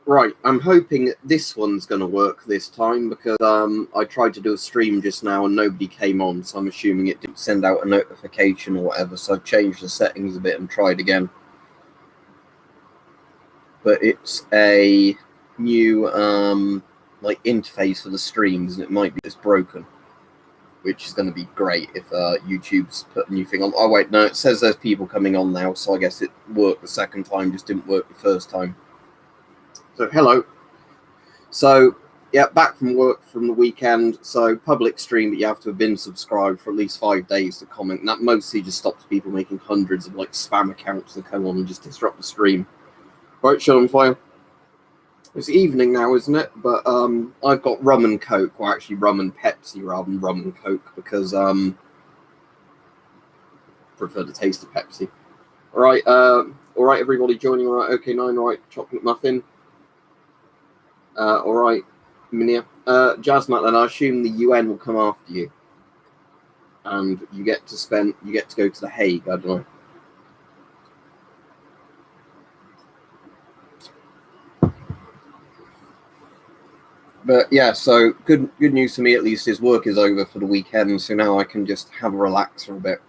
Right, I'm hoping this one's going to work this time because I tried to do a stream just now and nobody came on, so I'm assuming it didn't send out a notification or whatever, so I've changed the settings a bit and tried again. But it's a new like interface for the streams, and it might be just broken, which is going to be great if YouTube's put a new thing on. Oh wait, no, it says there's people coming on now, so I guess it worked the second time, just didn't work the first time. So hello. So, yeah, back from work from the weekend. So, public stream, but you have to have been subscribed for at least 5 days to comment. And that mostly just stops people making hundreds of, like, spam accounts that come on and just disrupt the stream. Right, shut on fire. It's evening now, isn't it? But I've got rum and Coke, or actually rum and Pepsi rather than rum and Coke, because I prefer the taste of Pepsi. All right, everybody joining. All right, okay, 9, all right, chocolate muffin. All right, Minia. Jasmat, then I assume the UN will come after you, and you get to go to the Hague. I don't know. But yeah, so good news for me at least is work is over for the weekend, so now I can just have a relax for a bit.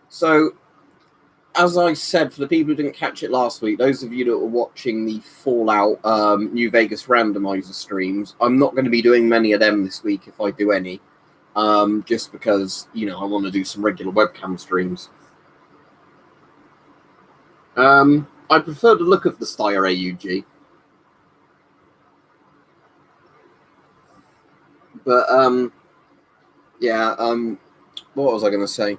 So, as I said, for the people who didn't catch it last week, those of you that were watching the Fallout New Vegas randomizer streams, I'm not going to be doing many of them this week if I do any, just because, you know, I want to do some regular webcam streams. I prefer the look of the Steyr AUG. But, what was I going to say?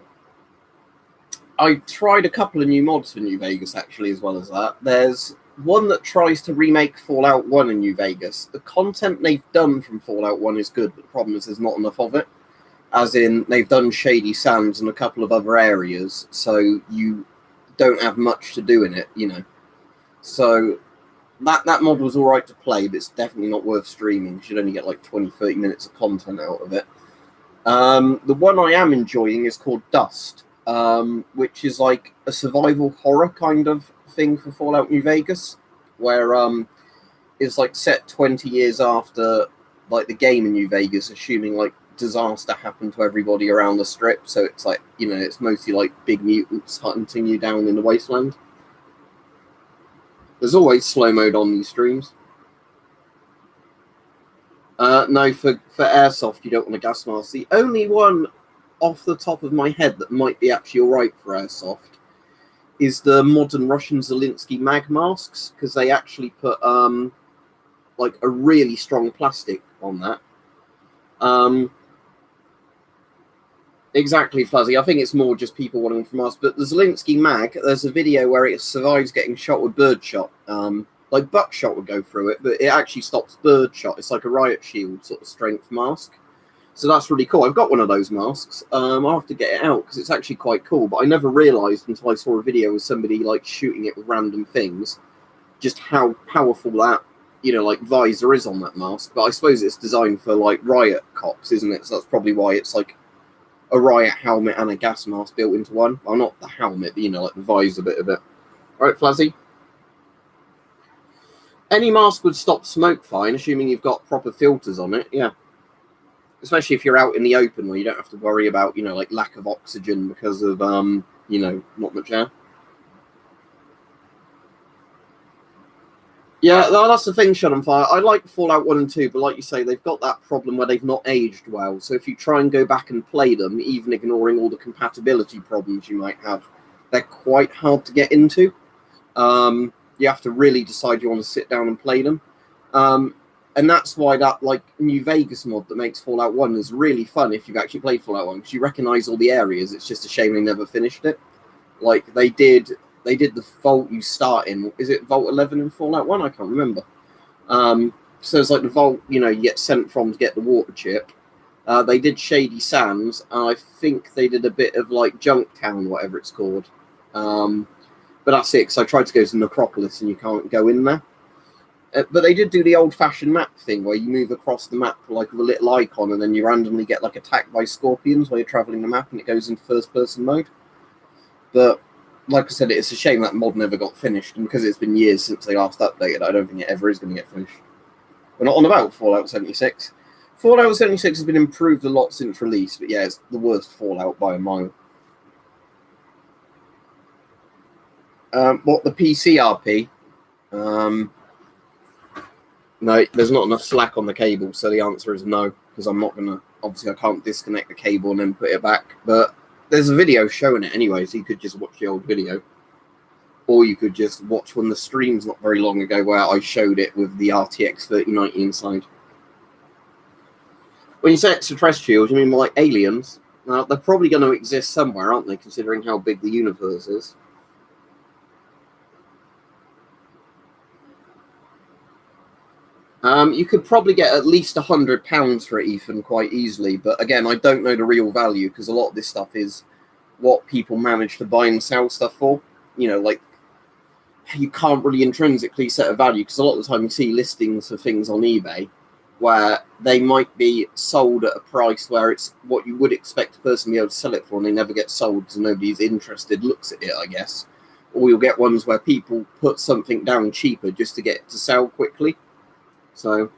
I tried a couple of new mods for New Vegas, actually, as well as that. There's one that tries to remake Fallout 1 in New Vegas. The content they've done from Fallout 1 is good, but the problem is there's not enough of it. As in, they've done Shady Sands and a couple of other areas, so you don't have much to do in it, you know. So that mod was all right to play, but it's definitely not worth streaming. You should only get like 20, 30 minutes of content out of it. The one I am enjoying is called Dust. Which is like a survival horror kind of thing for Fallout New Vegas, where it's like set 20 years after like the game in New Vegas, assuming like disaster happened to everybody around the strip. So it's like, you know, it's mostly like big mutants hunting you down in the wasteland. There's always slow mode on these streams. No, for Airsoft, you don't want a gas mask. The only one off the top of my head that might be actually all right for Airsoft is the modern Russian Zelensky mag masks, because they actually put like a really strong plastic on that. Exactly, Fuzzy. I think it's more just people wanting from us. But the Zelensky mag, there's a video where it survives getting shot with birdshot. Like buckshot would go through it, but it actually stops birdshot. It's like a riot shield sort of strength mask. So that's really cool. I've got one of those masks. I'll have to get it out because it's actually quite cool. But I never realised until I saw a video of somebody like shooting it with random things, just how powerful that, you know, like visor is on that mask. But I suppose it's designed for like riot cops, isn't it? So that's probably why it's like a riot helmet and a gas mask built into one. Well, not the helmet, but, you know, like the visor bit of it. All right, Flazzy. Any mask would stop smoke fine, assuming you've got proper filters on it. Yeah. Especially if you're out in the open where you don't have to worry about, you know, like lack of oxygen because of, you know, not much air. Yeah, that's the thing, Shut on Fire. I like Fallout 1 and 2, but like you say, they've got that problem where they've not aged well. So if you try and go back and play them, even ignoring all the compatibility problems you might have, they're quite hard to get into. You have to really decide you want to sit down and play them. And that's why that like New Vegas mod that makes Fallout 1 is really fun if you've actually played Fallout 1, because you recognize all the areas. It's just a shame they never finished it. Like they did the vault you start in. Is it Vault 11 in Fallout 1? I can't remember. So it's like the vault, you know, you get sent from to get the water chip. They did Shady Sands, and I think they did a bit of like Junktown, whatever it's called. But that's it, because I tried to go to Necropolis and you can't go in there. But they did do the old-fashioned map thing where you move across the map like with a little icon, and then you randomly get like attacked by scorpions while you're traveling the map, and it goes into first-person mode. But like I said, it's a shame that mod never got finished, and because it's been years since they last updated, I don't think it ever is going to get finished. We're not on about Fallout 76. Fallout 76 has been improved a lot since release, but yeah, it's the worst Fallout by a mile. What, the PC RP? No, there's not enough slack on the cable, so the answer is no, because I'm not going to, obviously I can't disconnect the cable and then put it back, but there's a video showing it anyway, so you could just watch the old video. Or you could just watch one of the streams not very long ago where I showed it with the RTX 3090 inside. When you say extraterrestrials, you mean more like aliens? Now, they're probably going to exist somewhere, aren't they, considering how big the universe is? You could probably get at least £100 for it, Ethan, quite easily. But again, I don't know the real value because a lot of this stuff is what people manage to buy and sell stuff for. You know, like, you can't really intrinsically set a value because a lot of the time you see listings for things on eBay where they might be sold at a price where it's what you would expect a person to be able to sell it for, and they never get sold because nobody's interested looks at it, I guess. Or you'll get ones where people put something down cheaper just to get it to sell quickly. So,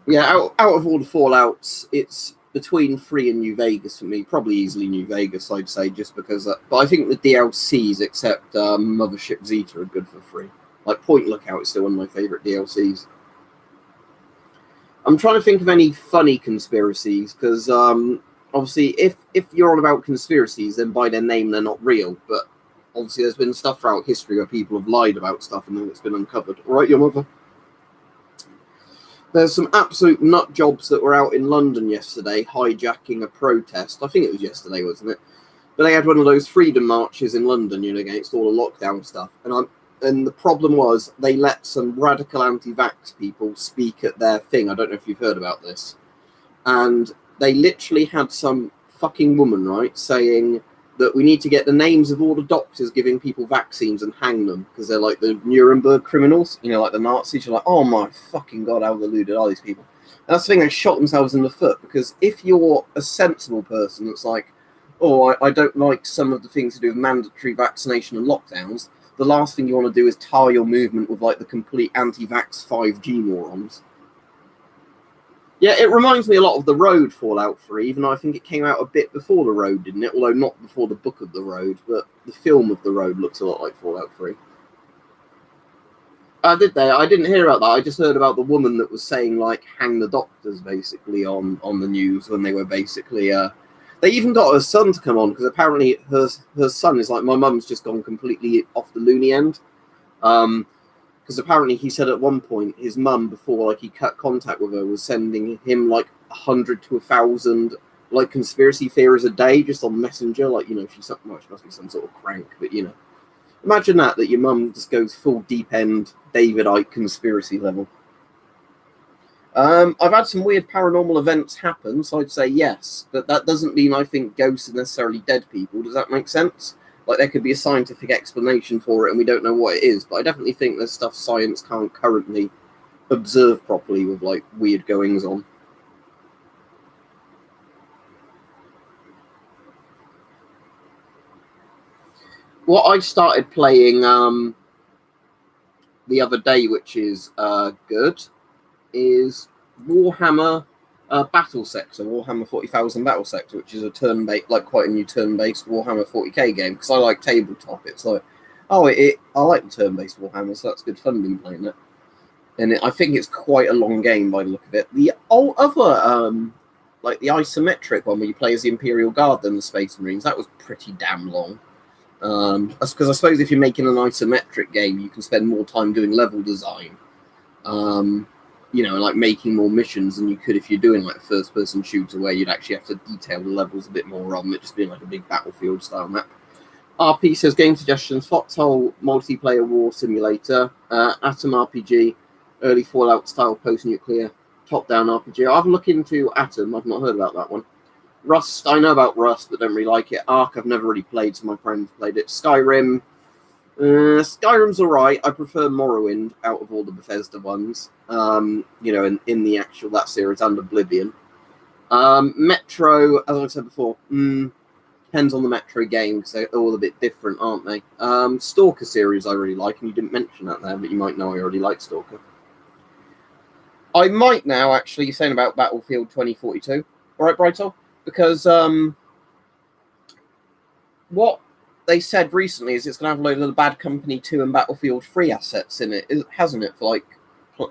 yeah, out of all the Fallouts, it's between 3 and New Vegas for me. Probably easily New Vegas, I'd say, just because... but I think the DLCs, except Mothership Zeta, are good for free. Like, Point Lookout is still one of my favourite DLCs. I'm trying to think of any funny conspiracies, because obviously, if you're on about conspiracies, then by their name, they're not real. But obviously, there's been stuff throughout history where people have lied about stuff and then it's been uncovered. All right, your mother? There's some absolute nut jobs that were out in London yesterday hijacking a protest. I think it was yesterday, wasn't it? But they had one of those freedom marches in London, you know, against all the lockdown stuff. And the problem was they let some radical anti-vax people speak at their thing. I don't know if you've heard about this. And they literally had some fucking woman, right, saying that we need to get the names of all the doctors giving people vaccines and hang them because they're like the Nuremberg criminals, you know, like the Nazis. You're like, oh my fucking God, how deluded are these people? And that's the thing, they shot themselves in the foot, because if you're a sensible person that's like, oh, I don't like some of the things to do with mandatory vaccination and lockdowns, the last thing you want to do is tar your movement with like the complete anti-vax 5G morons. Yeah, it reminds me a lot of The Road Fallout 3, even though I think it came out a bit before The Road, didn't it? Although not before the book of The Road, but the film of The Road looks a lot like Fallout 3. Did they? I didn't hear about that. I just heard about the woman that was saying, like, hang the doctors, basically, on the news when they were basically... They even got her son to come on, because apparently her son is like, my mum's just gone completely off the loony end. Because apparently he said at one point his mum, before like he cut contact with her, was sending him like 100 to 1,000 like conspiracy theories a day just on Messenger. Like, you know, she must be some sort of crank, but you know, imagine that your mum just goes full deep end David Icke conspiracy level. I've had some weird paranormal events happen, so I'd say yes, but that doesn't mean I think ghosts are necessarily dead people. Does that make sense? Like, there could be a scientific explanation for it and we don't know what it is, but I definitely think there's stuff science can't currently observe properly with, like, weird goings on. What I started playing the other day, which is good, is Warhammer Battle Sector, Warhammer 40,000 Battle Sector, which is a turn-based, like quite a new turn-based Warhammer 40k game, because I like tabletop. It's like, oh, I like the turn-based Warhammer, so that's good fun being playing it. And I think it's quite a long game by the look of it. The other, like the isometric one where you play as the Imperial Guard and the Space Marines, that was pretty damn long. Because I suppose if you're making an isometric game, you can spend more time doing level design. You know, like making more missions than you could if you're doing like a first-person shooter where you'd actually have to detail the levels a bit more rather than it just being like a big Battlefield style map. RP says game suggestions: Foxhole multiplayer war simulator, Atom RPG, early Fallout style post-nuclear top-down RPG. I'll have a look into Atom. I've not heard about that one. Rust, I know about Rust, but don't really like it. Ark, I've never really played, so my friends played it. Skyrim. Skyrim's alright. I prefer Morrowind out of all the Bethesda ones. You know, in the actual that series and Oblivion. Metro, as I said before, depends on the Metro game because they're all a bit different, aren't they? Stalker series I really like, and you didn't mention that there, but you might know I already like Stalker. I might now actually saying about Battlefield 2042. All right, Brighto, because what they said recently is it's going to have a load of the Bad Company 2 and Battlefield 3 assets in it, hasn't it? For like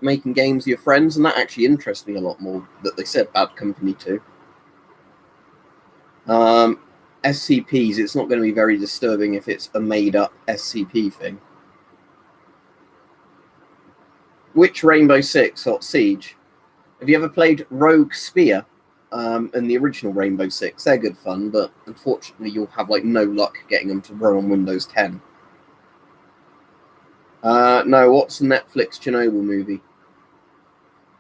making games with your friends, and that actually interests me a lot more that they said Bad Company 2. SCPs, it's not going to be very disturbing if it's a made-up SCP thing. Which Rainbow Six or Siege? Have you ever played Rogue Spear and the original Rainbow Six? They're good fun, but unfortunately you'll have like no luck getting them to run on Windows 10. No, what's the Netflix Chernobyl movie?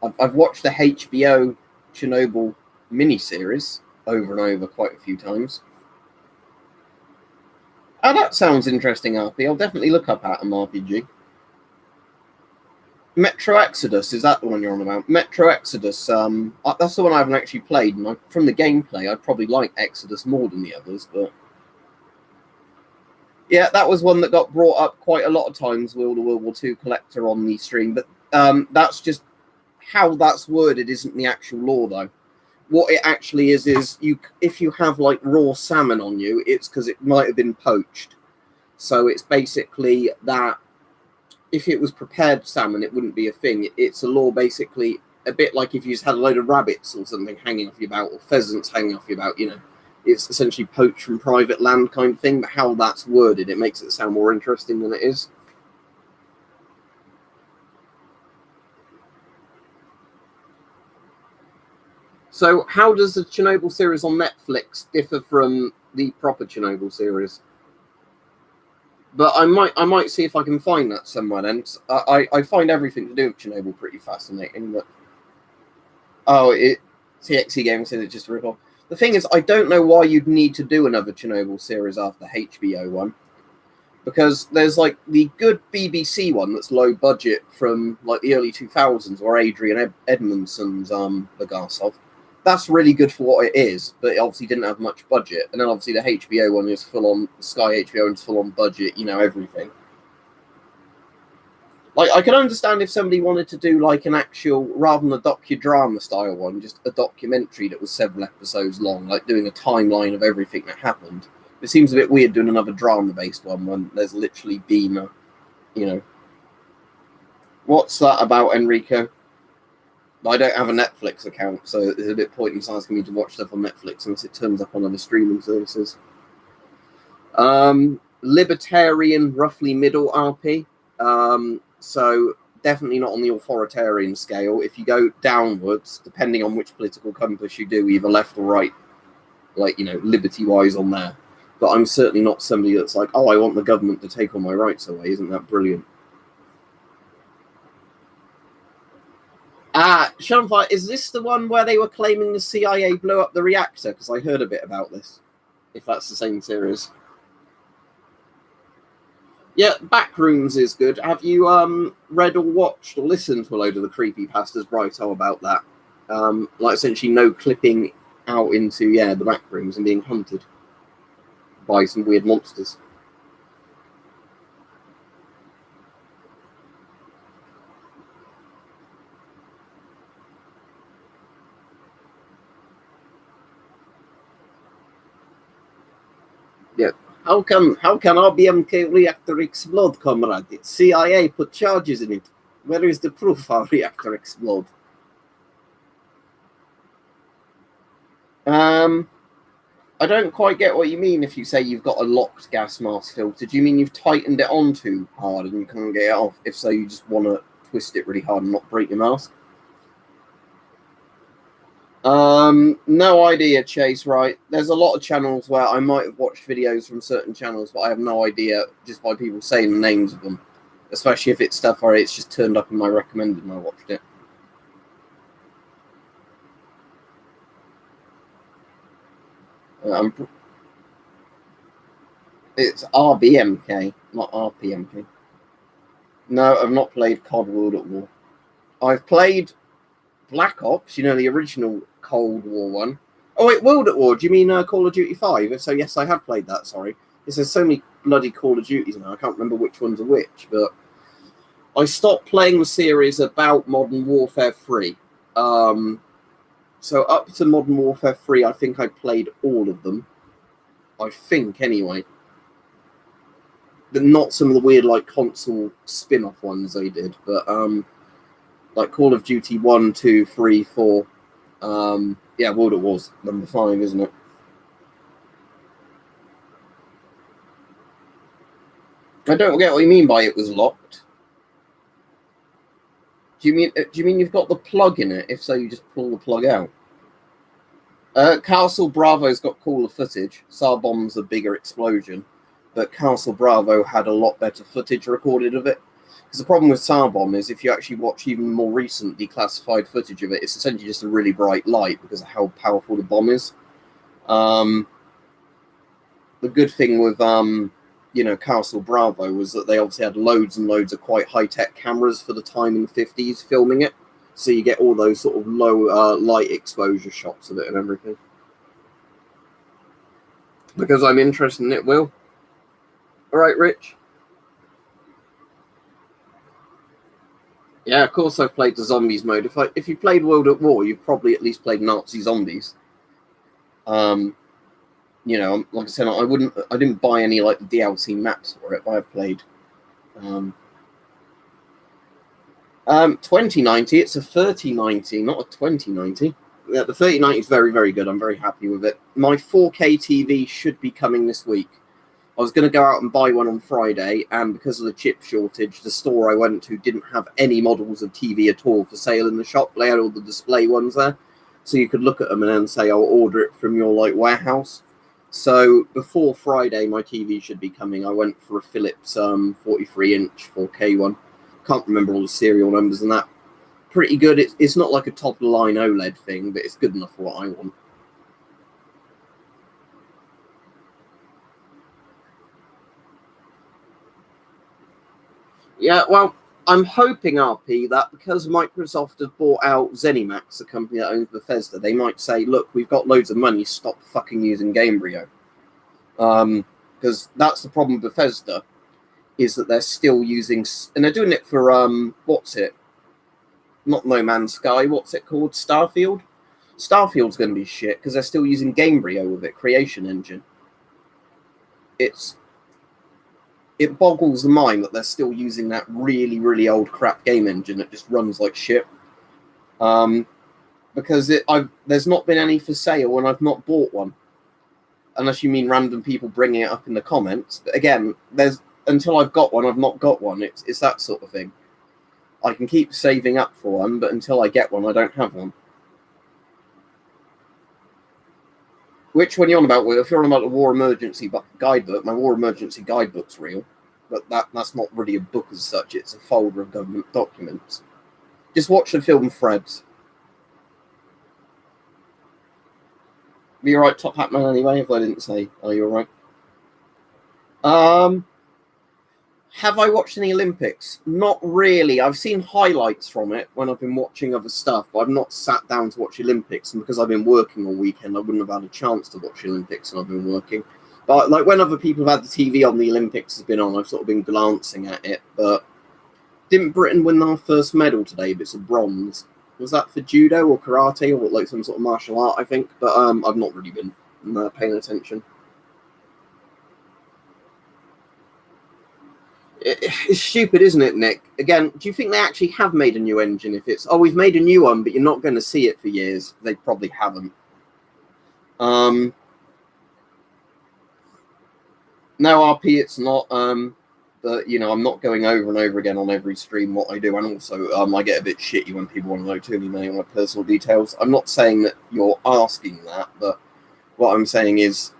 I've watched the HBO Chernobyl miniseries over and over quite a few times. Oh, that sounds interesting, RP. I'll definitely look up Atom RPG. Metro Exodus, is that the one you're on about? Metro Exodus, that's the one I haven't actually played, and from the gameplay, I'd probably like Exodus more than the others, but... Yeah, that was one that got brought up quite a lot of times with the World War II collector on the stream, but that's just how that's worded isn't the actual law, though. What it actually is if you have like raw salmon on you, it's because it might have been poached. So it's basically that if it was prepared salmon, it wouldn't be a thing. It's a law basically a bit like if you just had a load of rabbits or something hanging off your bout, or pheasants hanging off your bout, you know. It's essentially poached from private land kind of thing, but how that's worded, it makes it sound more interesting than it is. So how does the Chernobyl series on Netflix differ from the proper Chernobyl series? But I might see if I can find that somewhere. And I find everything to do with Chernobyl pretty fascinating. But TXE Gaming says it's just a rip-off. The thing is, I don't know why you'd need to do another Chernobyl series after HBO one, because there's like the good BBC one that's low budget from like the early 2000s, or Adrian Edmondson's Bagarsov. That's really good for what it is, but it obviously didn't have much budget. And then obviously the HBO one is full on Sky HBO and full on budget, you know, everything. Like, I can understand if somebody wanted to do like an actual, rather than a docudrama style one, just a documentary that was several episodes long, like doing a timeline of everything that happened. It seems a bit weird doing another drama-based one when there's literally been a, you know. What's that about, Enrico? I don't have a Netflix account, so it's a bit pointless asking me to watch stuff on Netflix unless it turns up on other streaming services. Libertarian, roughly middle RP. So definitely not on the authoritarian scale. If you go downwards, depending on which political compass you do, either left or right, like, you know, liberty-wise on there. But I'm certainly not somebody that's like, oh, I want the government to take all my rights away. Isn't that brilliant? Shanfire, is this the one where they were claiming the CIA blew up the reactor? Because I heard a bit about this, if that's the same series. Yeah, Backrooms is good. Have you read or watched or listened to a load of the creepypastas, Brighto, about that? Like, essentially no clipping out into, the Backrooms and being hunted by some weird monsters. Yeah. How can our BMK reactor explode, comrade? The CIA put charges in it. Where is the proof our reactor explode? I don't quite get what you mean if you say you've got a locked gas mask filter. Do you mean you've tightened it on too hard and you can't get it off? If so, you just want to twist it really hard and not break your mask? No idea, Chase, right? There's a lot of channels where I might have watched videos from certain channels, but I have no idea just by people saying the names of them. Especially if it's stuff where it's just turned up in my recommended and I watched it. It's RBMK, not RPMK. No, I've not played COD World at War. I've played Black Ops, you know, the original Cold War one. Oh, wait, World at War. Do you mean Call of Duty 5? If so, yes, I have played that, sorry. There's so many bloody Call of Duties now, I can't remember which ones are which, but I stopped playing the series about Modern Warfare 3. So up to Modern Warfare 3, I think I played all of them. I think, anyway. But not some of the weird, like, console spin-off ones they did, but, like Call of Duty 1, 2, 3, 4. Yeah, World at War's number 5, isn't it? I don't get what you mean by it was locked. Do you mean you've got the plug in it? If so, you just pull the plug out. Castle Bravo's got cooler footage. SAR bomb's a bigger explosion, but Castle Bravo had a lot better footage recorded of it. Because the problem with SAR bomb is if you actually watch even more recent declassified footage of it, it's essentially just a really bright light because of how powerful the bomb is. The good thing with Castle Bravo was that they obviously had loads and loads of quite high-tech cameras for the time in the 50s filming it. So you get all those sort of low light exposure shots of it and everything. Because I'm interested in it, Will. All right, Rich? Yeah, of course I've played the zombies mode. If you played World at War, you've probably at least played Nazi zombies. Like I said, I didn't buy any like the DLC maps for it, but I've played 2090. It's a 3090, not a 2090. Yeah, the 3090 is very, very good. I'm very happy with it. My 4K TV should be coming this week. I was going to go out and buy one on Friday, and because of the chip shortage, the store I went to didn't have any models of TV at all for sale in the shop. They had all the display ones there, so you could look at them and then say, I'll order it from your warehouse. So before Friday, my TV should be coming. I went for a Philips 43-inch 4K one. Can't remember all the serial numbers and that. Pretty good. It's not like a top-of-the-line OLED thing, but it's good enough for what I want. Yeah, well, I'm hoping, RP, that because Microsoft has bought out ZeniMax, the company that owns Bethesda, they might say, look, we've got loads of money, stop fucking using Gamebryo. Because that's the problem with Bethesda, is that they're still using... And they're doing it for, what's it? Not No Man's Sky, what's it called? Starfield? Starfield's going to be shit, because they're still using Gamebryo with it, Creation Engine. It boggles the mind that they're still using that really, really old crap game engine that just runs like shit. Because there's not been any for sale and I've not bought one. Unless you mean random people bringing it up in the comments. But again, until I've got one, I've not got one. It's that sort of thing. I can keep saving up for one, but until I get one, I don't have one. Which one are you on about? Well, if you're on about the War Emergency Guidebook, my War Emergency Guidebook's real. But that's not really a book as such. It's a folder of government documents. Just watch the film Threads. Are you alright, Top Hat Man, anyway, if I didn't say, are you alright? Have I watched any Olympics? Not really. I've seen highlights from it when I've been watching other stuff, but I've not sat down to watch the Olympics, and because I've been working all weekend, I wouldn't have had a chance to watch the Olympics, and I've been working. But like when other people have had the TV on, the Olympics has been on, I've sort of been glancing at it. But didn't Britain win their first medal today? But it's a bronze. Was that for judo or karate or like some sort of martial art, I think? But I've not really been paying attention. It's stupid, isn't it, Nick? Again, do you think they actually have made a new engine? If it's, we've made a new one, but you're not going to see it for years. They probably haven't. No, RP, it's not. But, I'm not going over and over again on every stream what I do. And also, I get a bit shitty when people want to know too many of my personal details. I'm not saying that you're asking that, but what I'm saying is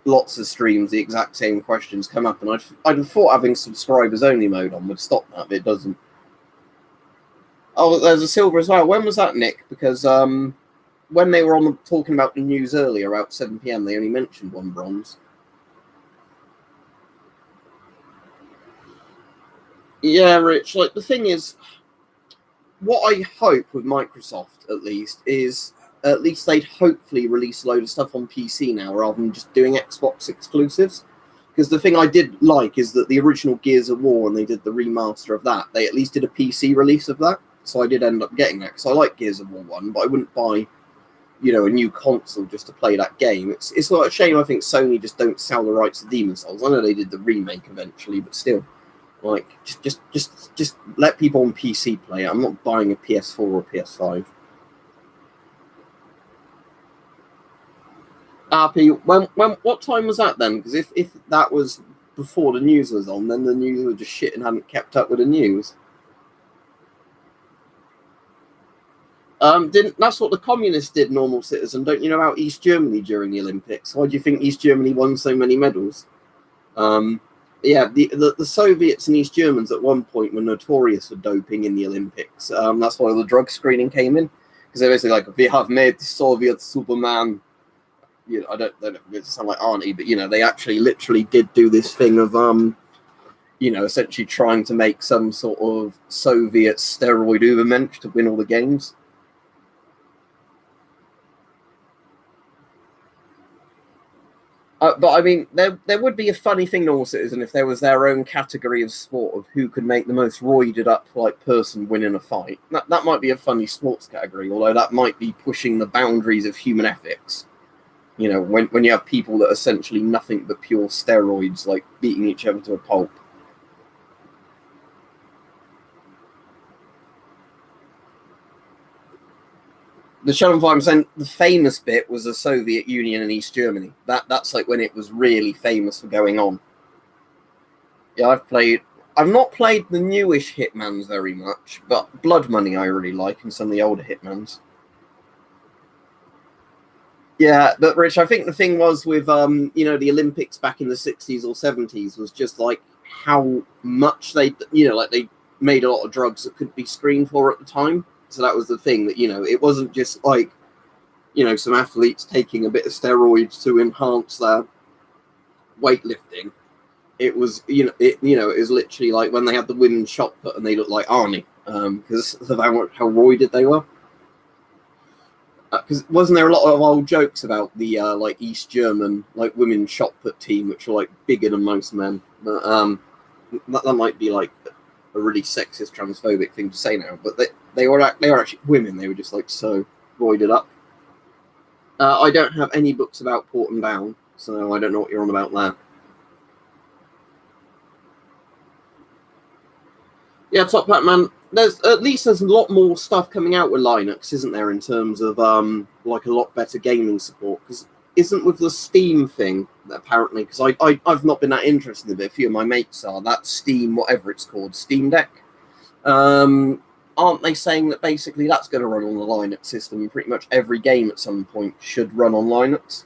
lots of streams, the exact same questions come up. And I'd have thought having subscribers-only mode on would stop that, but it doesn't. Oh, there's a silver as well. When was that, Nick? Because when they were talking about the news earlier, about 7 p.m., they only mentioned one bronze. Yeah, Rich, like, the thing is, what I hope with Microsoft, at least they'd hopefully release a load of stuff on PC now rather than just doing Xbox exclusives. Because the thing I did like is that the original Gears of War, and they did the remaster of that, they at least did a PC release of that. So I did end up getting that, because I like Gears of War 1, but I wouldn't buy, a new console just to play that game. It's like a shame I think Sony just don't sell the rights to Demon's Souls. I know they did the remake eventually, but still, like, just let people on PC play it. I'm not buying a PS4 or PS5. RP, what time was that then? Because if that was before the news was on, then the news was just shit and hadn't kept up with the news. That's what the communists did, normal citizen. Don't you know about East Germany during the Olympics? Why do you think East Germany won so many medals? Yeah, the Soviets and East Germans at one point were notorious for doping in the Olympics. That's why the drug screening came in, because they're basically like, we have made the Soviet Superman. I don't know if it sound like Arnie, but they actually literally did do this thing of essentially trying to make some sort of Soviet steroid Ubermensch to win all the games. But I mean, there would be a funny thing, normal citizen, if there was their own category of sport of who could make the most roided up person win in a fight. That might be a funny sports category, although that might be pushing the boundaries of human ethics. When you have people that are essentially nothing but pure steroids, like beating each other to a pulp. The Shannon 5%, the famous bit was the Soviet Union and East Germany. That's like when it was really famous for going on. Yeah, I've not played the newish Hitmans very much, but Blood Money I really like, and some of the older Hitmans. Yeah, but Rich, I think the thing was with the Olympics back in the 60s or 70s was just like how much they they made a lot of drugs that couldn't be screened for at the time. So that was the thing, that it wasn't just like some athletes taking a bit of steroids to enhance their weightlifting. It was it was literally like when they had the women's shot put and they looked like Arnie, because of how roided they were. Because wasn't there a lot of old jokes about the like East German women's shot put team, which were like bigger than most men? But that might be like a really sexist, transphobic thing to say now, but they were actually women. They were just like so roided up. I don't have any books about Porton Down, so I don't know what you're on about there. Yeah, Top Hat Man. There's a lot more stuff coming out with Linux, isn't there? In terms of like a lot better gaming support, because isn't with the Steam thing apparently? Because I've not been that interested in it. A few of my mates are. That Steam, whatever it's called, Steam Deck. Aren't they saying that basically that's going to run on the Linux system? Pretty much every game at some point should run on Linux.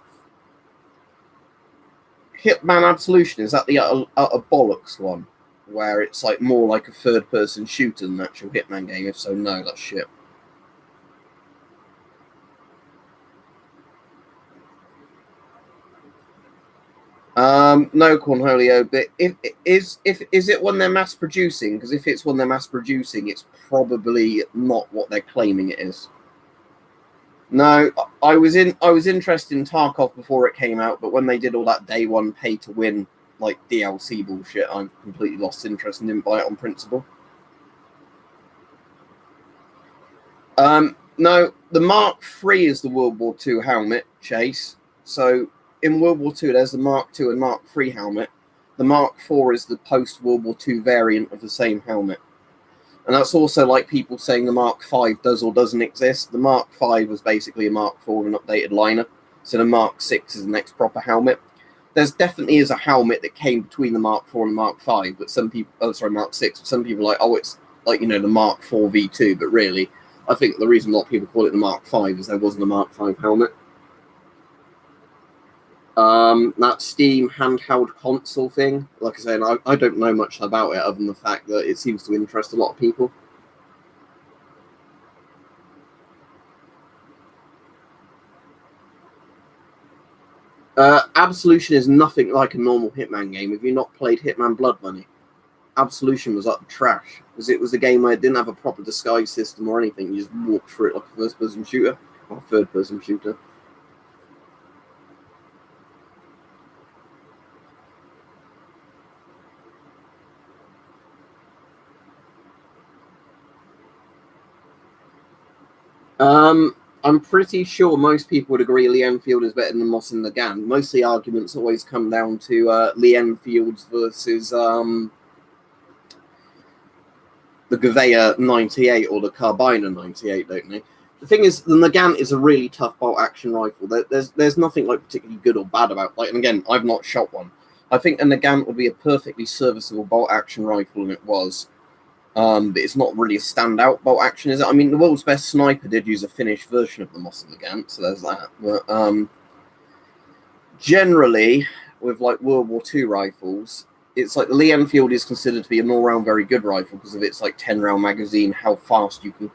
Hitman Absolution, is that the utter bollocks one, where it's like more like a third-person shooter than an actual Hitman game? If so, no, that's shit. No, Cornholio, but is it one they're mass producing? Because if it's one they're mass producing, it's probably not what they're claiming it is. No, I was interested in Tarkov before it came out, but when they did all that day one pay to win like DLC bullshit, I completely lost interest and didn't buy it on principle. No, the Mark III is the World War II helmet, Chase. So in World War II, there's the Mark II and Mark III helmet. The Mark IV is the post-World War II variant of the same helmet. And that's also like people saying the Mark V does or doesn't exist. The Mark V was basically a Mark IV with an updated liner. So the Mark VI is the next proper helmet. There's definitely is a helmet that came between the Mark IV and the Mark V, but some people, Mark VI, but some people are like, oh, it's like, the Mark IV V2, but really, I think the reason a lot of people call it the Mark V is there wasn't a Mark V helmet. That Steam handheld console thing, like I said, I don't know much about it other than the fact that it seems to interest a lot of people. Absolution is nothing like a normal Hitman game. Have you not played Hitman Blood Money? Absolution was up trash, because it was a game where it didn't have a proper disguise system or anything. You just walked through it like a first-person shooter, or third-person shooter. I'm pretty sure most people would agree Lee Enfield is better than Moss and Nagant. Most of the arguments always come down to Lee Enfields versus the Gouveia 98 or the Carbiner 98, don't they? The thing is, the Nagant is a really tough bolt-action rifle. There's nothing like particularly good or bad about. Like, and again, I've not shot one. I think a Nagant would be a perfectly serviceable bolt-action rifle, and it was. But it's not really a standout bolt action, is it? I mean, the world's best sniper did use a finished version of the Moss and Nagant, so there's that. But generally, with like World War II rifles, it's like the Lee Enfield is considered to be an all-round very good rifle because of its like 10-round magazine, how fast you can,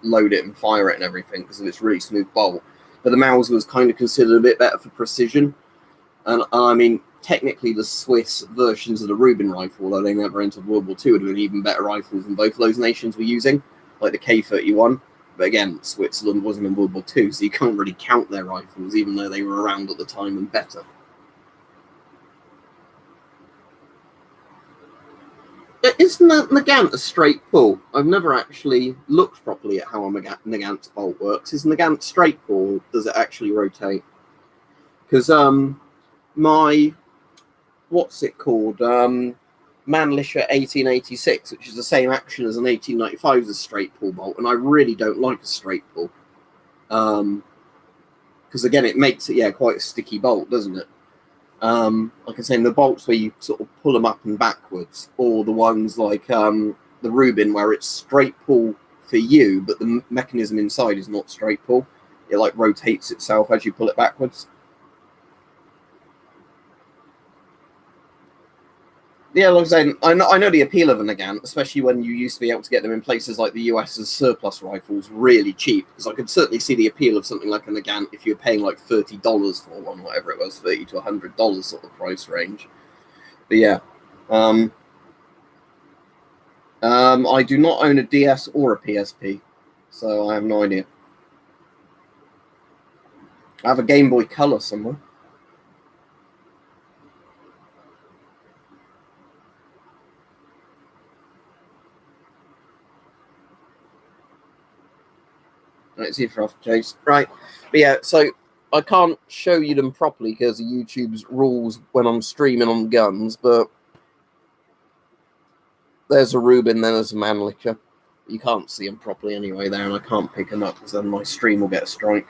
load it and fire it and everything because of its really smooth bolt. But the Mauser was kind of considered a bit better for precision, and I mean, technically the Swiss versions of the Rubin rifle, although they never entered World War II, would have been even better rifles than both of those nations were using, like the K31. But again, Switzerland wasn't in World War II, so you can't really count their rifles, even though they were around at the time and better. Isn't that Nagant a straight pull? I've never actually looked properly at how a Nagant's bolt works. Is Nagant straight pull, or does it actually rotate? Because my... what's it called? Mannlicher 1886, which is the same action as an 1895 as a straight pull bolt, and I really don't like a straight pull. Because again, it makes it quite a sticky bolt, doesn't it? Like I say, in the bolts where you sort of pull them up and backwards, or the ones like the Rubin where it's straight pull for you, but the mechanism inside is not straight pull. It like rotates itself as you pull it backwards. Yeah, like I say, I know the appeal of a Nagant, especially when you used to be able to get them in places like the US's surplus rifles really cheap, because I could certainly see the appeal of something like a Nagant if you were paying like $30 for one, whatever it was, $30 to $100 sort of price range. But yeah, I do not own a DS or a PSP, so I have no idea. I have a Game Boy Color somewhere. Let's see if we're off chase. Right. But yeah, so I can't show you them properly because of YouTube's rules when I'm streaming on guns, but there's a Rubin, then there's a Mannlicher. You can't see them properly anyway there, and I can't pick them up because then my stream will get a strike.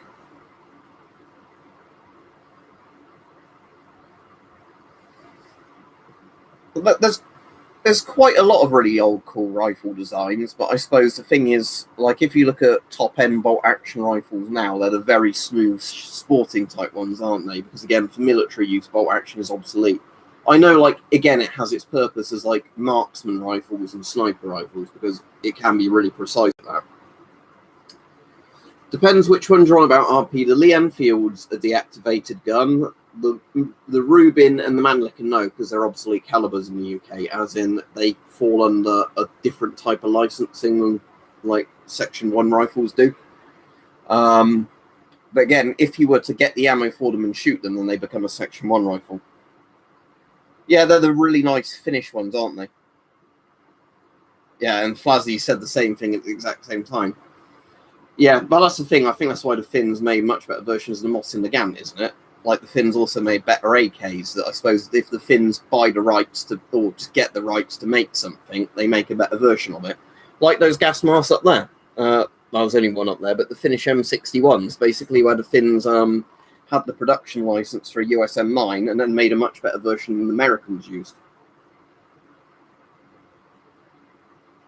But there's quite a lot of really old cool rifle designs, but I suppose the thing is, like, if you look at top-end bolt-action rifles now, they're the very smooth sporting type ones, aren't they? Because again, for military use, bolt-action is obsolete. I know, like, again, it has its purpose as like marksman rifles and sniper rifles because it can be really precise at that. Depends which ones you're on about, RP. The Lee Enfield's a deactivated gun. The Rubin and the Mannlicher no, because they're obsolete calibers in the UK, as in they fall under a different type of licensing than like Section 1 rifles do. But again, if you were to get the ammo for them and shoot them, then they become a Section 1 rifle. Yeah, they're the really nice finished ones, aren't they? Yeah, and Flazzy said the same thing at the exact same time. Yeah, but that's the thing. I think that's why the Finns made much better versions of the Moss and the Nagant, isn't it? Like the Finns also made better AKs. That I suppose if the Finns buy the rights to, or just get the rights to make something, they make a better version of it. Like those gas masks up there. There's only one up there, but the Finnish M61s, basically where the Finns had the production license for a US M9 and then made a much better version than the Americans used.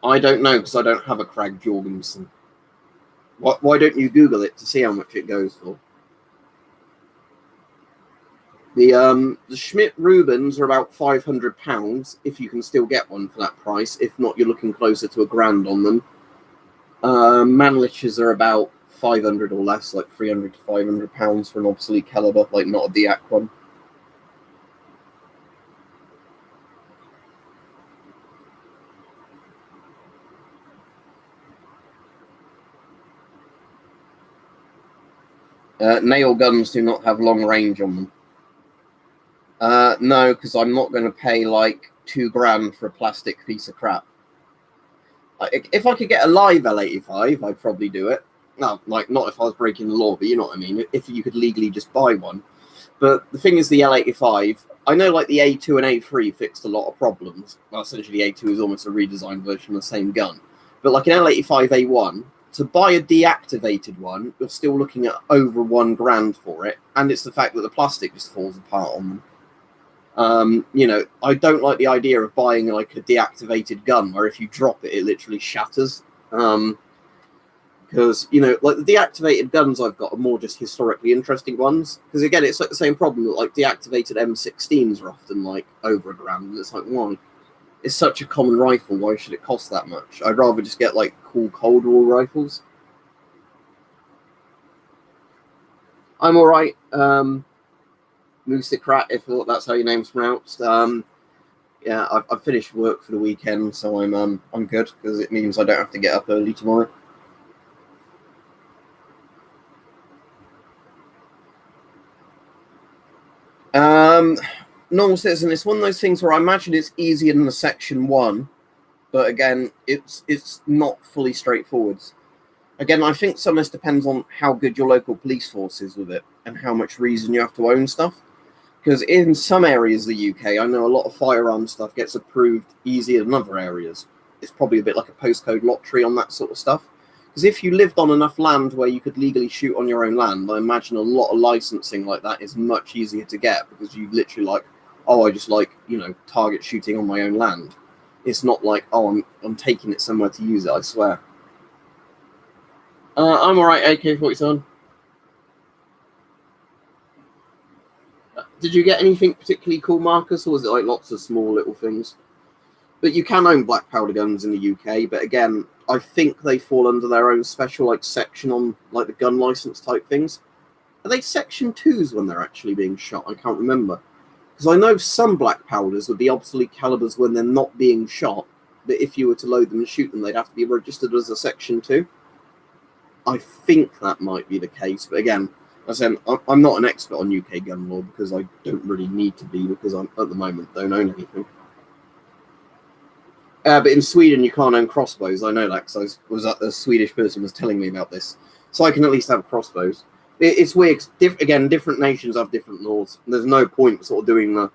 I don't know because I don't have a Krag Jorgensen. Why don't you Google it to see how much it goes for? The Schmidt Rubens are about £500 if you can still get one for that price. If not, you're looking closer to £1,000 on them. Mannlichers are about 500 or less, like 300 to £500 for an obsolete caliber, like not a Diak one. Nail guns do not have long range on them. No, because I'm not going to pay like $2,000 for a plastic piece of crap. If I could get a live L85, I'd probably do it. No, like not if I was breaking the law, but you know what I mean. If you could legally just buy one. But the thing is, the L85, I know like the A2 and A3 fixed a lot of problems. Well, essentially, A2 is almost a redesigned version of the same gun. But like an L85A1, to buy a deactivated one, you're still looking at over $1,000 for it. And it's the fact that the plastic just falls apart on them. You know, I don't like the idea of buying like a deactivated gun where if you drop it, it literally shatters. Because, you know, like the deactivated guns I've got are more just historically interesting ones. Because again, it's like the same problem that like deactivated M16s are often like over $1,000. And it's like, why? It's such a common rifle. Why should it cost that much? I'd rather just get like cool Cold War rifles. I'm all right. Moosikrat, if that's how your name's pronounced. Yeah, I've finished work for the weekend, so I'm good because it means I don't have to get up early tomorrow. Normal citizen. It's one of those things where I imagine it's easier than the Section 1, but again, it's not fully straightforward. Again, I think some of this depends on how good your local police force is with it and how much reason you have to own stuff. Because in some areas of the UK, I know a lot of firearm stuff gets approved easier than other areas. It's probably a bit like a postcode lottery on that sort of stuff. Because if you lived on enough land where you could legally shoot on your own land, I imagine a lot of licensing like that is much easier to get because you literally like, oh, I just like, you know, target shooting on my own land. It's not like, oh, I'm taking it somewhere to use it, I swear. I'm alright, AK-47. Did you get anything particularly cool, Marcus, or was it like lots of small little things? But you can own black powder guns in the UK, but again, I think they fall under their own special like section on like the gun license type things. Are they Section 2s when they're actually being shot? I can't remember. Because I know some black powders would be obsolete calibers when they're not being shot, but if you were to load them and shoot them, they'd have to be registered as a Section 2. I think that might be the case, but again, as I said, I'm not an expert on UK gun law because I don't really need to be because I'm at the moment don't own anything. But in Sweden, you can't own crossbows. I know that because a Swedish person was telling me about this. So I can at least have crossbows. It's weird. Again, different nations have different laws. There's no point sort of doing the,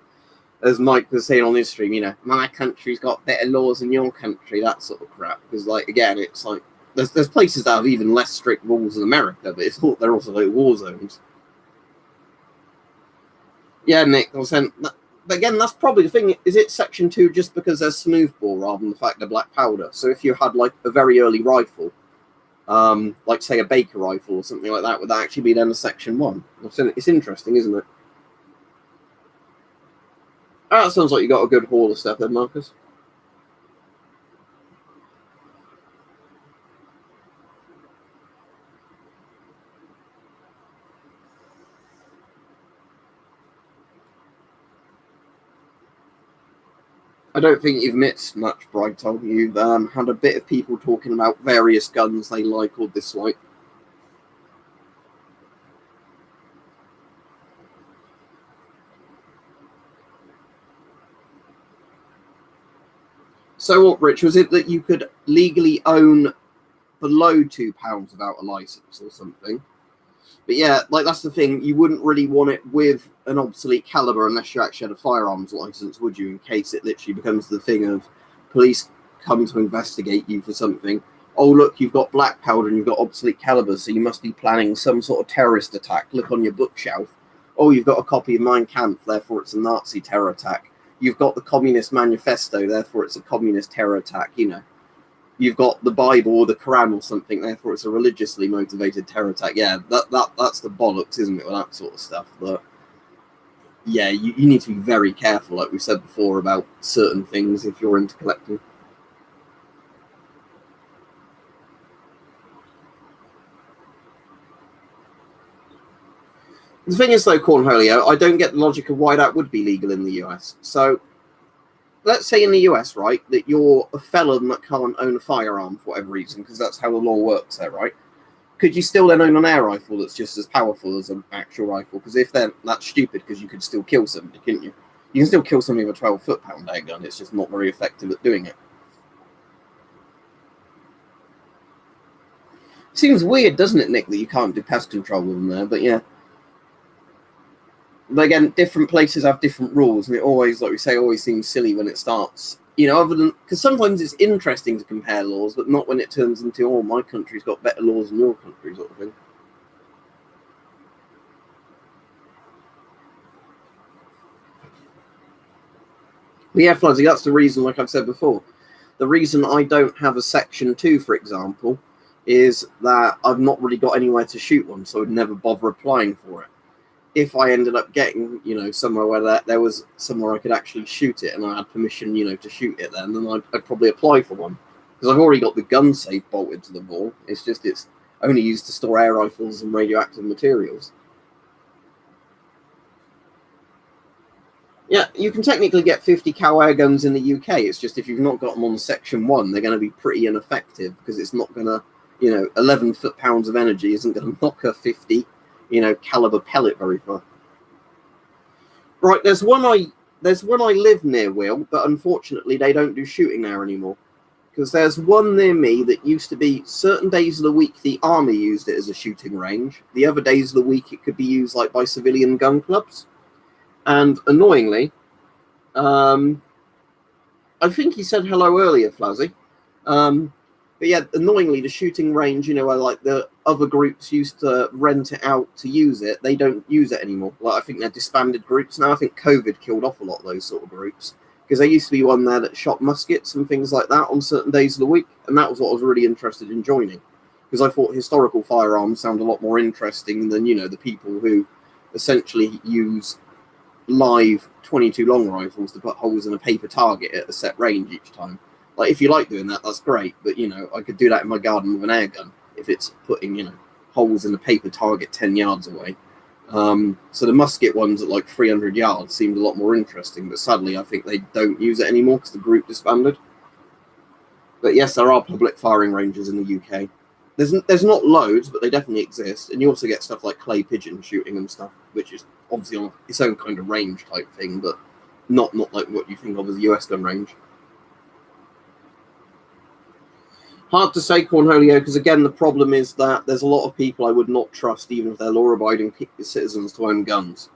as Mike was saying on his stream, you know, my country's got better laws than your country, that sort of crap. Because, like, again, it's like, there's places that have even less strict rules than America, but they're also like war zones. Yeah, Nick, I was saying, but again, that's probably the thing. Is it Section 2 just because they're smoothbore rather than the fact they're black powder? So if you had like a very early rifle, like say a Baker rifle or something like that, would that actually be then a Section 1? It's interesting, isn't it? Oh, that sounds like you got a good haul of stuff then, Marcus. I don't think you've missed much, Brighton. You've had a bit of people talking about various guns they like or dislike. So what, Rich, was it that you could legally own below £2 without a license or something? But yeah, like that's the thing. You wouldn't really want it with an obsolete caliber unless you actually had a firearms license, would you? In case it literally becomes the thing of police come to investigate you for something. Oh, look, you've got black powder and you've got obsolete calibers, so you must be planning some sort of terrorist attack. Look on your bookshelf. Oh, you've got a copy of Mein Kampf, therefore it's a Nazi terror attack. You've got the Communist Manifesto, therefore it's a communist terror attack, you know. You've got the Bible or the Quran or something, therefore it's a religiously motivated terror attack. Yeah, that's the bollocks, isn't it, with that sort of stuff. But yeah, you need to be very careful, like we said before, about certain things if you're into collecting. The thing is, though, Cornholio, I don't get the logic of why that would be legal in the US. So let's say in the US, right, that you're a felon that can't own a firearm for whatever reason, because that's how the law works there, right? could you still then own an air rifle that's just as powerful as an actual rifle? Because if then, that's stupid, because you could still kill somebody, couldn't you? You can still kill somebody with a 12 foot-pound air gun. It's just not very effective at doing it. Seems weird, doesn't it, Nick, that you can't do pest control with them there? But yeah. But again, different places have different rules, and it always, like we say, always seems silly when it starts. You know, other than, because sometimes it's interesting to compare laws, but not when it turns into, oh, my country's got better laws than your country, sort of thing. But yeah, Fuzzy, that's the reason, like I've said before, the reason I don't have a Section 2, for example, is that I've not really got anywhere to shoot one, so I'd never bother applying for it. If I ended up getting, you know, somewhere where there was somewhere I could actually shoot it and I had permission, you know, to shoot it then I'd probably apply for one. Because I've already got the gun safe bolted to the wall. It's just it's only used to store air rifles and radioactive materials. Yeah, you can technically get 50 cal air guns in the UK. It's just if you've not got them on Section 1, they're going to be pretty ineffective because it's not going to, you know, 11 foot-pounds of energy isn't going to knock a 50, you know, caliber pellet very far. Right, there's one I live near, Will, but unfortunately they don't do shooting there anymore. Because there's one near me that used to be certain days of the week the army used it as a shooting range. The other days of the week it could be used like by civilian gun clubs. And annoyingly, I think he said hello earlier, Flazzy. But yeah, annoyingly, the shooting range, you know, where like the other groups used to rent it out to use it, they don't use it anymore. Like I think they're disbanded groups now. I think COVID killed off a lot of those sort of groups because there used to be one there that shot muskets and things like that on certain days of the week, and that was what I was really interested in joining because I thought historical firearms sound a lot more interesting than, you know, the people who essentially use live 22 long rifles to put holes in a paper target at a set range each time. Like, if you like doing that, that's great. But, you know, I could do that in my garden with an air gun if it's putting, you know, holes in a paper target 10 yards away. So the musket ones at like 300 yards seemed a lot more interesting. But sadly, I think they don't use it anymore because the group disbanded. But yes, there are public firing ranges in the UK. There's not loads, but they definitely exist. And you also get stuff like clay pigeon shooting and stuff, which is obviously on its own kind of range type thing, but not like what you think of as a US gun range. Hard to say, Cornholio, because again, the problem is that there's a lot of people I would not trust, even if they're law-abiding citizens, to own guns.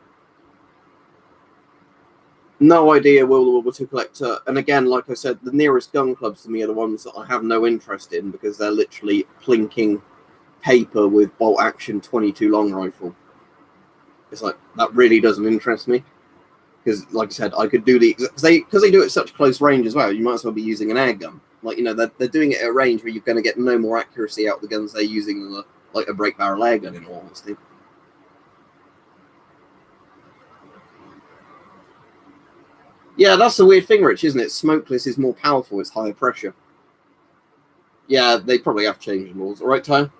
No idea, Will the Collector. And again, like I said, the nearest gun clubs to me are the ones that I have no interest in because they're literally plinking paper with bolt-action 22 long rifle. It's like, that really doesn't interest me. Because, like I said, I could do because they do it at such close range as well, you might as well be using an air gun. Like, you know, they're doing it at a range where you're going to get no more accuracy out of the guns they're using than a break barrel air gun, in all honesty. Yeah, that's the weird thing, Rich, isn't it? Smokeless is more powerful, it's higher pressure. Yeah, they probably have changed laws. All right, Ty?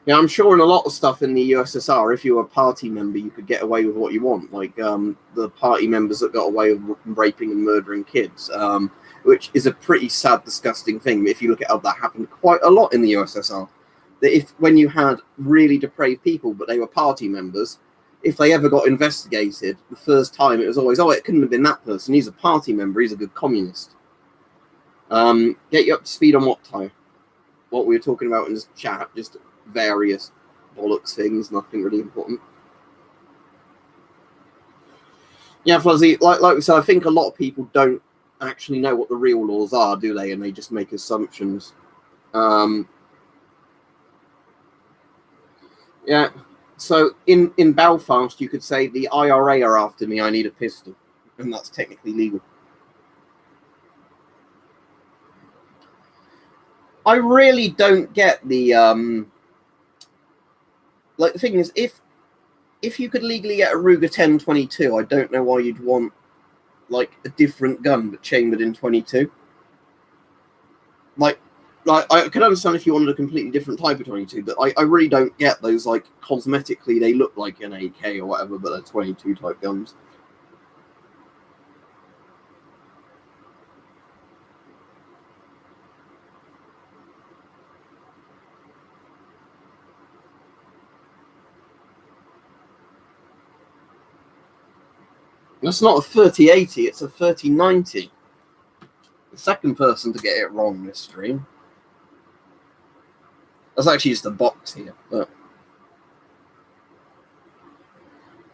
Yeah, I'm sure in a lot of stuff in the USSR, if you were a party member, you could get away with what you want. Like the party members that got away with raping and murdering kids, which is a pretty sad, disgusting thing. If you look at how that happened quite a lot in the USSR, that when you had really depraved people, but they were party members, if they ever got investigated, the first time it was always, oh, it couldn't have been that person. He's a party member. He's a good communist. Get you up to speed on what, Ty? What we were talking about in this chat, just various bollocks things, nothing really important. Yeah, Fuzzy, like we said, I think a lot of people don't actually know what the real laws are, do they? And they just make assumptions. Yeah. So in Belfast, you could say the IRA are after me, I need a pistol. And that's technically legal. I really don't get the like the thing is if you could legally get a Ruger 1022, I don't know why you'd want like a different gun but chambered in 22. Like I could understand if you wanted a completely different type of 22, but I really don't get those, like, cosmetically they look like an AK or whatever, but they're 22 type guns. That's not a 3080, it's a 3090. The second person to get it wrong this stream. That's actually just a box here. But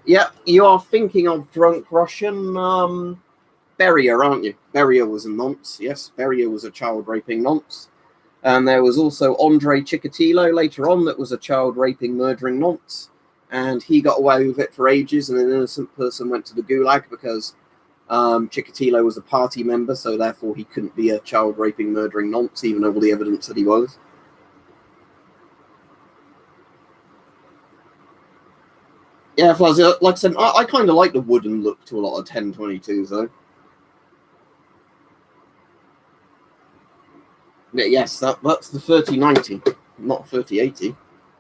yeah, you are thinking of Drunk Russian. Beria, aren't you? Beria was a nonce. Yes, Beria was a child raping nonce. And there was also Andre Chikatilo later on that was a child raping, murdering nonce. And he got away with it for ages, and an innocent person went to the gulag because Chikatilo was a party member, so therefore he couldn't be a child raping, murdering nonce, even though all the evidence said he was. Yeah, like I said, I kind of like the wooden look to a lot of 1022s, though. Yeah, yes, that's the 3090, not 3080.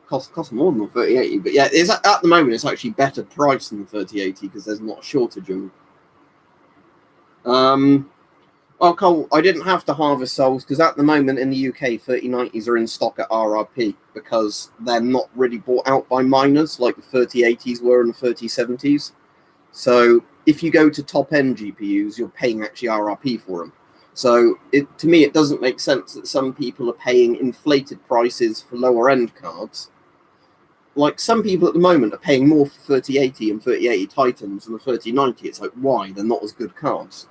Cost more than the 3080, but yeah, it's at the moment it's actually better price than the 3080 because there's not a shortage of them. Well, Cole, I didn't have to harvest souls because at the moment in the UK, 3090s are in stock at RRP because they're not really bought out by miners like the 3080s were and the 3070s. So if you go to top-end GPUs, you're paying actually RRP for them. So to me, it doesn't make sense that some people are paying inflated prices for lower-end cards. Like, some people at the moment are paying more for 3080 and 3080 Titans than the 3090. It's like, why? They're not as good cards.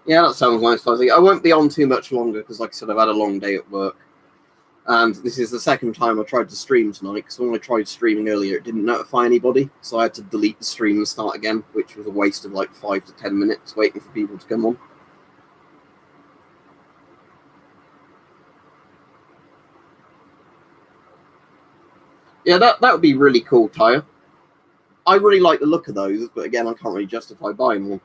Yeah, that sounds nice, Fuzzy. I won't be on too much longer because, like I said, I've had a long day at work. And this is the second time I tried to stream tonight, because when I tried streaming earlier, it didn't notify anybody, so I had to delete the stream and start again, which was a waste of like 5 to 10 minutes waiting for people to come on. Yeah, that would be really cool, Tyre. I really like the look of those, but again, I can't really justify buying one.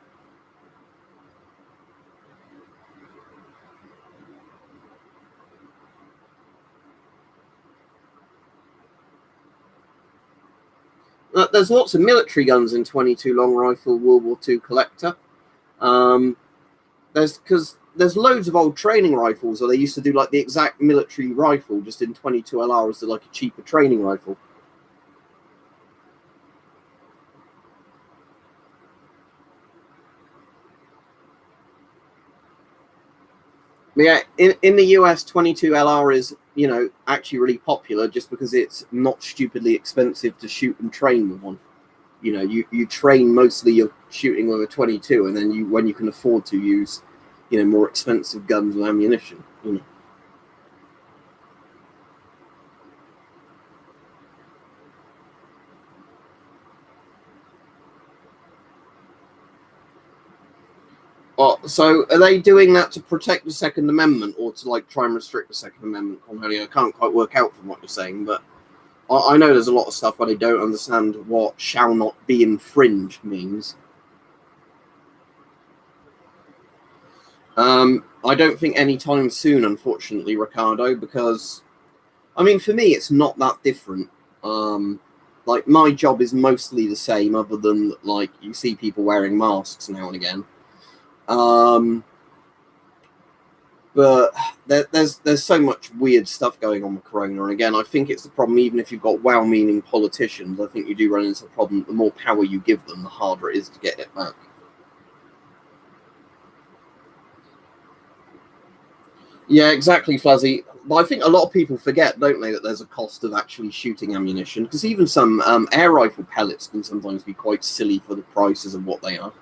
There's lots of military guns in 22 long rifle World War II collector. There's loads of old training rifles where they used to do like the exact military rifle just in 22 LR as like a cheaper training rifle. But yeah, in the US, 22 LR is, actually really popular just because it's not stupidly expensive to shoot and train with one. You train mostly your shooting with a 22, and then when you can afford to use, more expensive guns and ammunition. So are they doing that to protect the Second Amendment or to like try and restrict the Second Amendment? I can't quite work out from what you're saying, but I know there's a lot of stuff where they don't understand what shall not be infringed means. I don't think anytime soon, unfortunately, Ricardo, because, for me, it's not that different. Like, my job is mostly the same, other than, like, you see people wearing masks now and again. But there's so much weird stuff going on with Corona. And again, I think it's the problem, even if you've got well-meaning politicians, I think you do run into the problem. The more power you give them, the harder it is to get it back. Yeah, exactly, Fuzzy. But I think a lot of people forget, don't they, that there's a cost of actually shooting ammunition, because even some air rifle pellets can sometimes be quite silly for the prices of what they are.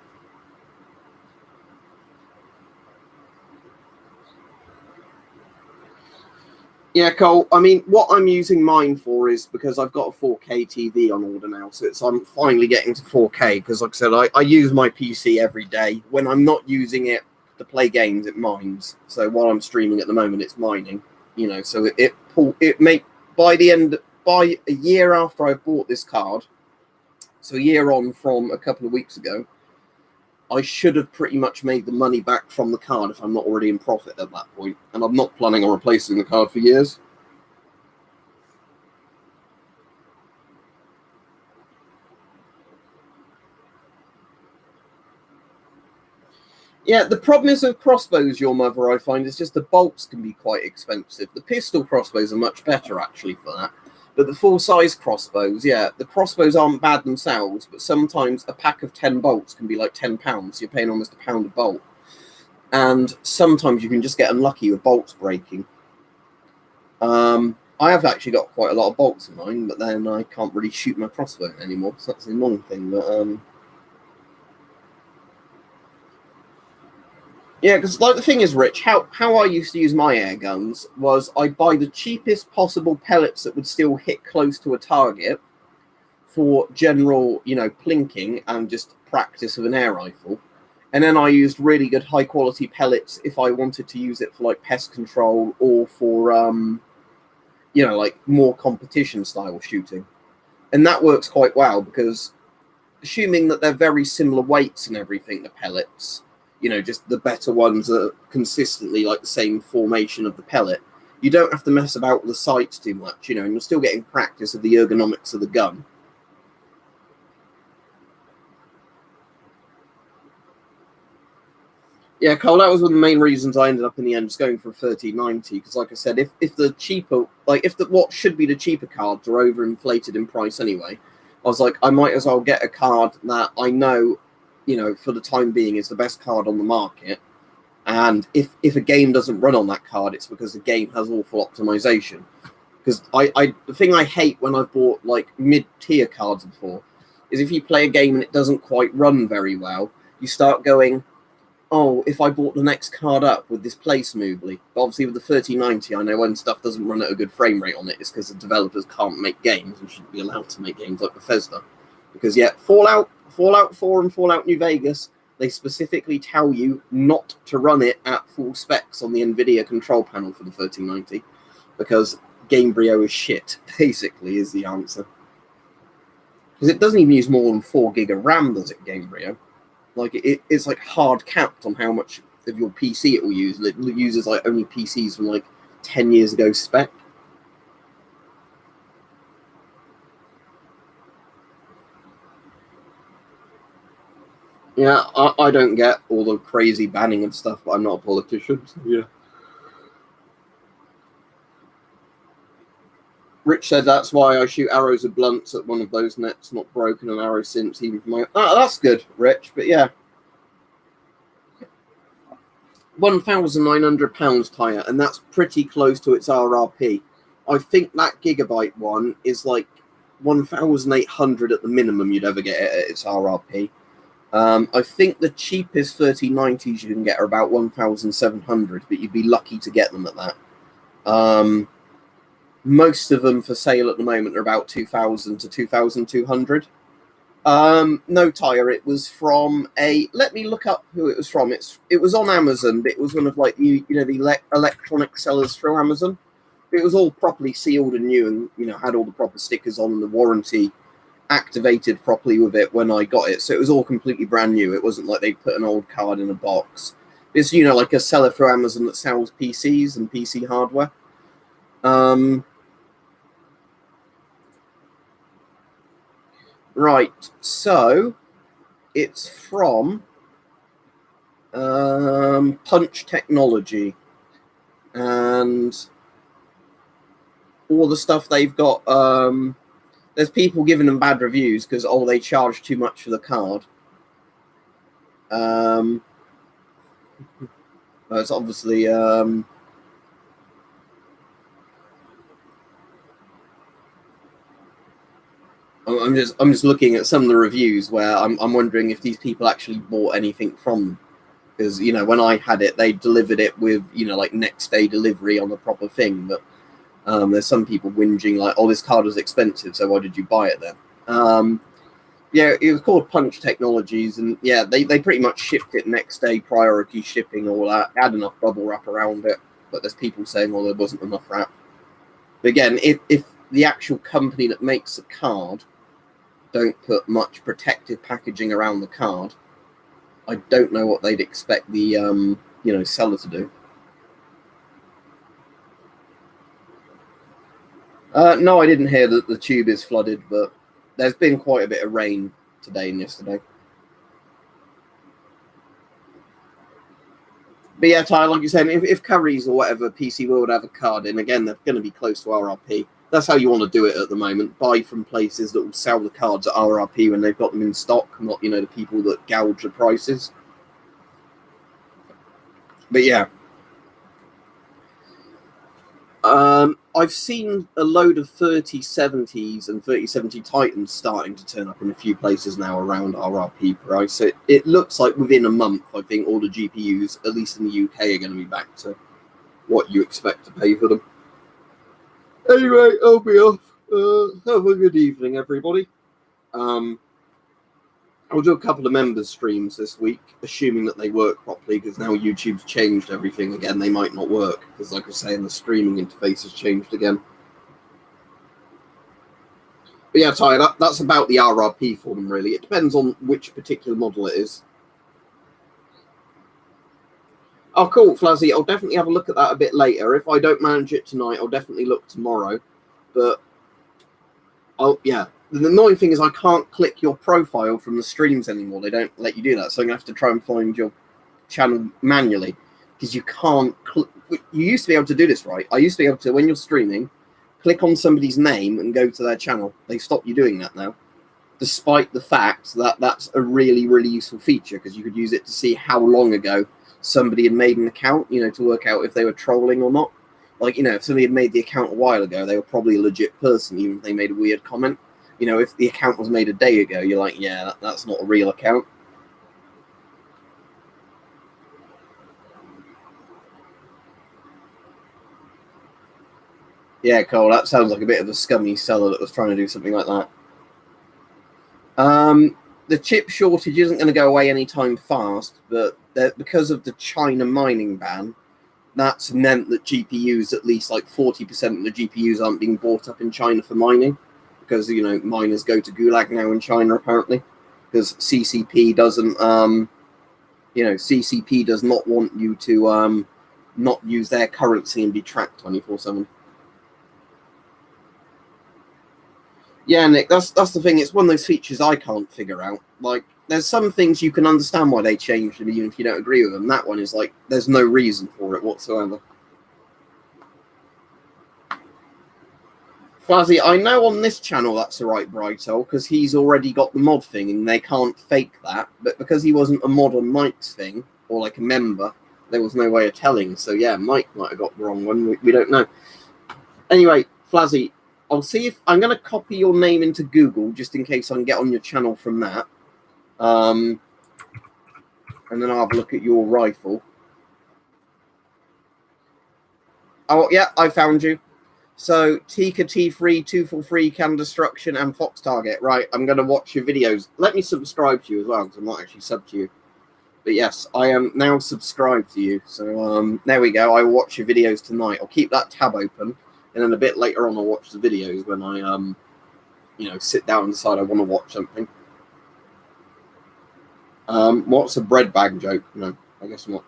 Yeah, Cole, what I'm using mine for is because I've got a 4K TV on order now, so I'm finally getting to 4K, because like I said, I use my PC every day. When I'm not using it to play games, it mines. So while I'm streaming at the moment, it's mining. So by a year after I bought this card, so a year on from a couple of weeks ago, I should have pretty much made the money back from the card if I'm not already in profit at that point. And I'm not planning on replacing the card for years. Yeah, the problem is with crossbows, your mother, I find, is just the bolts can be quite expensive. The pistol crossbows are much better, actually, for that. But the full-size crossbows, yeah, the crossbows aren't bad themselves, but sometimes a pack of 10 bolts can be like £10. You're paying almost £1 a bolt. And sometimes you can just get unlucky with bolts breaking. I have actually got quite a lot of bolts in mine, but then I can't really shoot my crossbow anymore, so that's the annoying thing. But yeah, because like the thing is, Rich, how I used to use my air guns was I buy the cheapest possible pellets that would still hit close to a target for general, plinking and just practice with an air rifle. And then I used really good high quality pellets if I wanted to use it for like pest control or for like more competition style shooting. And that works quite well because assuming that they're very similar weights and everything, the pellets, just the better ones are consistently like the same formation of the pellet. You don't have to mess about with the sights too much, and you're still getting practice of the ergonomics of the gun. Yeah, Cole, that was one of the main reasons I ended up in the end just going for a 1390, because like I said, if the cheaper, what should be the cheaper cards are overinflated in price anyway, I was like, I might as well get a card that I know, for the time being is the best card on the market. And if a game doesn't run on that card, it's because the game has awful optimization. Because the thing I hate when I've bought like mid-tier cards before is if you play a game and it doesn't quite run very well, you start going, oh, if I bought the next card up, would this play smoothly? But obviously with the 3090, I know when stuff doesn't run at a good frame rate on it, it's because the developers can't make games and shouldn't be allowed to make games like Bethesda. Because yeah, Fallout 4 and Fallout New Vegas, they specifically tell you not to run it at full specs on the NVIDIA control panel for the 1390, because Gamebryo is shit, basically, is the answer. Because it doesn't even use more than 4 gig of RAM, does it, Gamebryo? Like it's like hard capped on how much of your PC it will use. It uses like only PCs from like 10 years ago spec. Yeah, I don't get all the crazy banning of stuff, but I'm not a politician. So yeah. Rich said that's why I shoot arrows with blunts at one of those nets, not broken an arrow since, even from my. Oh, that's good, Rich. But yeah. £1,900 tire, and that's pretty close to its RRP. I think that gigabyte one is like 1,800 at the minimum you'd ever get at its RRP. I think the cheapest 3090s you can get are about 1,700, but you'd be lucky to get them at that. Most of them for sale at the moment are about 2,000 to 2,200. No tire. It was from a. Let me look up who it was from. It was on Amazon. But it was one of like the electronic sellers through Amazon. It was all properly sealed and new, and had all the proper stickers on and the warranty activated properly with it when I got it. So it was all completely brand new. It wasn't like they put an old card in a box. It's like a seller through Amazon that sells PCs and PC hardware. Right, so it's from Punch Technology, and all the stuff they've got. There's people giving them bad reviews because they charge too much for the card. It's obviously I'm just looking at some of the reviews where I'm wondering if these people actually bought anything from them, because when I had it, they delivered it with like next day delivery on the proper thing. But there's some people whinging like, oh, this card was expensive, so why did you buy it then? Yeah, it was called Punch Technologies, and yeah, they pretty much shipped it next day, priority shipping, all that. Had enough bubble wrap around it, but there's people saying, there wasn't enough wrap. But again, if the actual company that makes the card don't put much protective packaging around the card, I don't know what they'd expect the seller to do. No, I didn't hear that the tube is flooded, but there's been quite a bit of rain today and yesterday. But yeah, Ty, like you're saying, if Curry's or whatever PC World have a card in, again, they're going to be close to RRP. That's how you want to do it at the moment. Buy from places that will sell the cards at RRP when they've got them in stock, not, the people that gouge the prices. But yeah. I've seen a load of 3070s and 3070 Titans starting to turn up in a few places now around RRP price. It looks like within a month, I think all the GPUs, at least in the UK, are going to be back to what you expect to pay for them. Anyway, I'll be off. Have a good evening, everybody. I'll do a couple of members streams this week, assuming that they work properly, because now YouTube's changed everything again. They might not work, because like I was saying, the streaming interface has changed again. But yeah, Ty, that's about the RRP for them, really. It depends on which particular model it is. Oh, cool, Flazzy. I'll definitely have a look at that a bit later. If I don't manage it tonight, I'll definitely look tomorrow. But, yeah. The annoying thing is I can't click your profile from the streams anymore. They don't let you do that. So I'm going to have to try and find your channel manually. Because you can't... You used to be able to do this, right? I used to be able to, when you're streaming, click on somebody's name and go to their channel. They stopped you doing that now. Despite the fact that that's a really, really useful feature. Because you could use it to see how long ago somebody had made an account, to work out if they were trolling or not. Like, if somebody had made the account a while ago, they were probably a legit person, even if they made a weird comment. If the account was made a day ago, you're like, yeah, that's not a real account. Yeah, Cole, that sounds like a bit of a scummy seller that was trying to do something like that. The chip shortage isn't going to go away anytime fast, but because of the China mining ban, that's meant that GPUs, at least like 40% of the GPUs aren't being bought up in China for mining. Because, miners go to Gulag now in China, apparently. Because CCP doesn't, CCP does not want you to not use their currency and be tracked 24/7. Yeah, Nick, that's the thing. It's one of those features I can't figure out. Like, there's some things you can understand why they changed them, even if you don't agree with them. That one is like, there's no reason for it whatsoever. Fuzzy, I know on this channel that's the right Brighto, because he's already got the mod thing and they can't fake that. But because he wasn't a mod on Mike's thing, or like a member, there was no way of telling. So yeah, Mike might have got the wrong one. We don't know. Anyway, Flazzy, I'll see if I'm going to copy your name into Google just in case I can get on your channel from that. And then I'll have a look at your rifle. Oh, yeah, I found you. So, Tika T3, 243, Can Destruction, and Fox Target. Right, I'm going to watch your videos. Let me subscribe to you as well, because I'm not actually subbed to you. But yes, I am now subscribed to you. So, there we go. I will watch your videos tonight. I'll keep that tab open. And then a bit later on, I'll watch the videos when I, sit down and decide I want to watch something. What's a bread bag joke? No, I guess not.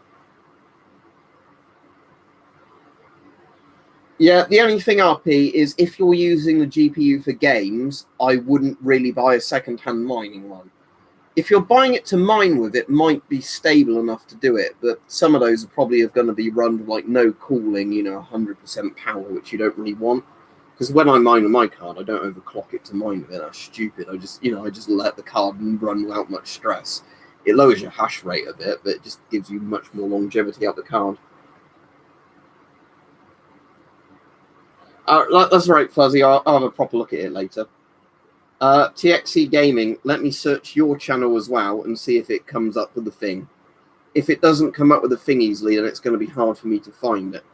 Yeah, the only thing, RP, is if you're using the GPU for games, I wouldn't really buy a second-hand mining one. If you're buying it to mine with, it might be stable enough to do it, but some of those are probably going to be run with like no cooling, 100% power, which you don't really want. Because when I mine with my card, I don't overclock it to mine with it. That's stupid. I just let the card run without much stress. It lowers your hash rate a bit, but it just gives you much more longevity out the card. That's right, Fuzzy. I'll have a proper look at it later. TXC Gaming, let me search your channel as well and see if it comes up with the thing. If it doesn't come up with the thing easily, then it's going to be hard for me to find it.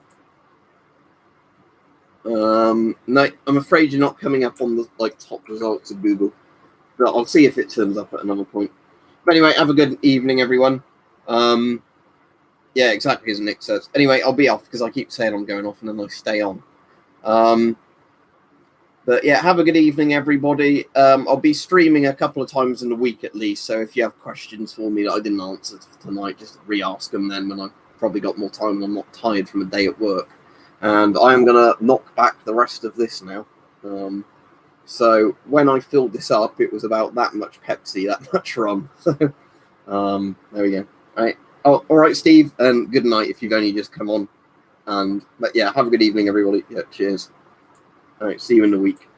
No, I'm afraid you're not coming up on the top results of Google. But I'll see if it turns up at another point. But anyway, have a good evening, everyone. Yeah, exactly as Nick says. Anyway, I'll be off because I keep saying I'm going off and then I stay on. But yeah, have a good evening, everybody. I'll be streaming a couple of times in the week at least. So if you have questions for me that I didn't answer tonight, just re-ask them then when I've probably got more time and I'm not tired from a day at work. And I am going to knock back the rest of this now. So when I filled this up, it was about that much Pepsi, that much rum. So there we go. All right. Oh, all right, Steve, and good night if you've only just come on. But yeah, have a good evening, everybody. Yeah, cheers. All right, see you in the week.